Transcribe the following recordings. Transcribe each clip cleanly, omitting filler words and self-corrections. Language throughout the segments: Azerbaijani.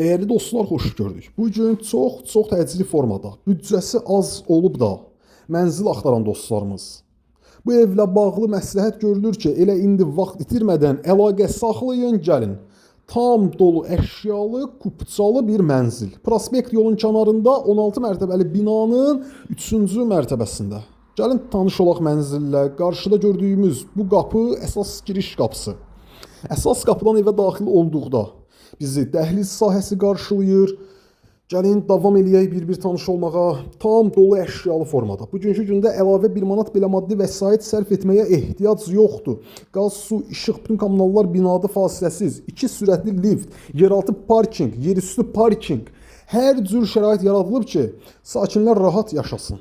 Dəyərli dostlar, xoş gördük. Bu gün çox təcili formada, büdcəsi az olub da mənzil axtaran dostlarımız. Bu evlə bağlı məsləhət görülür ki, elə indi vaxt itirmədən əlaqə saxlayın, gəlin. Tam dolu əşyalı, kupçalı bir mənzil. Prospekt yolun kənarında 16 mərtəbəli binanın 3-cü mərtəbəsində. Gəlin tanış olaq mənzillə. Qarşıda gördüyümüz bu qapı əsas giriş qapısı. Əsas qapıdan evə daxil olduqda bizi dəhliz sahəsi qarşılayır. Gəlin davam eləyək bir tanış olmağa. Tam dolu əşyalı formada. Bugünkü gündə əlavə 1 manat belə maddi vəsait sərf etməyə ehtiyac yoxdur. Qaz, su, işıq, bütün kommunallar binada fasiləsiz. 2 sürətli lift, yeraltı parking, yerüstü parking. Hər cür şərait yaradılıb ki, sakinlər rahat yaşasın.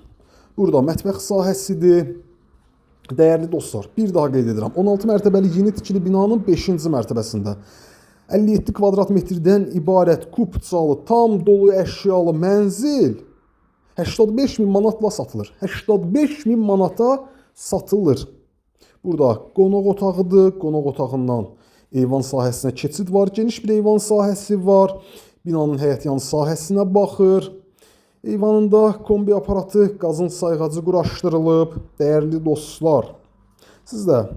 Burada mətbəx sahəsidir. Dəyərli dostlar, bir daha qeyd edirəm. 16 mərtəbəli yeni tikili binanın 5-ci mərtəbəsində 57 kvadrat metrdən ibarət kupçalı, tam dolu əşyalı mənzil 85.000 manatla satılır. 85.000 manata satılır. Burada qonaq otağıdır. Qonaq otağından eyvan sahəsinə keçid var. Geniş bir eyvan sahəsi var. Binanın həyətyanı sahəsinə baxır. Eyvanında kombi aparatı, qazın sayğacı quraşdırılıb. Dəyərli dostlar, siz də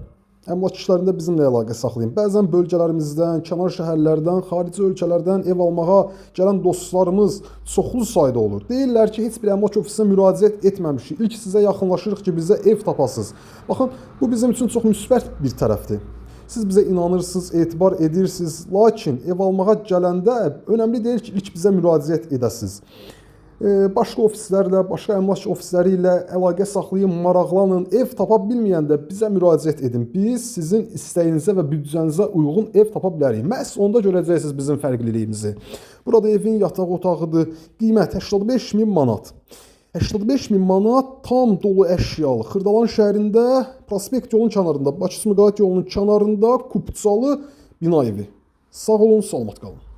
əmlak işlərində bizimlə əlaqə saxlayın. Bəzən bölgələrimizdən, kənar şəhərlərdən, xarici ölkələrdən ev almağa gələn dostlarımız çoxlu sayda olur. Deyirlər ki, heç bir əmlak ofisinə müraciət etməmişik. İlk sizə yaxınlaşırıq ki, bizə ev tapasınız. Baxın, bu bizim üçün çox müsbət bir tərəfdir. Siz bizə inanırsınız, etibar edirsiniz. Lakin ev almağa gələndə önəmli deyil ki, ilk bizə müraciət edəsiniz. Başqa ofislərlə, başqa əmlak ofisləri ilə əlaqə saxlayın, maraqlanın. Ev tapa bilməyəndə bizə müraciət edin. Biz sizin istəyinizə və büdcənizə uyğun ev tapa bilərik. Məhz onda görəcəksiniz bizim fərqliliyimizi. Burada evin yataq otağıdır. Qiymət 85.000 manat. 85.000 manat tam dolu əşyalı. Xırdalan şəhərində, Prospekt yolun kənarında, Bakı-Sumqayıt yolunun kənarında kupçalı bina evi. Sağ olun, salamat qalın.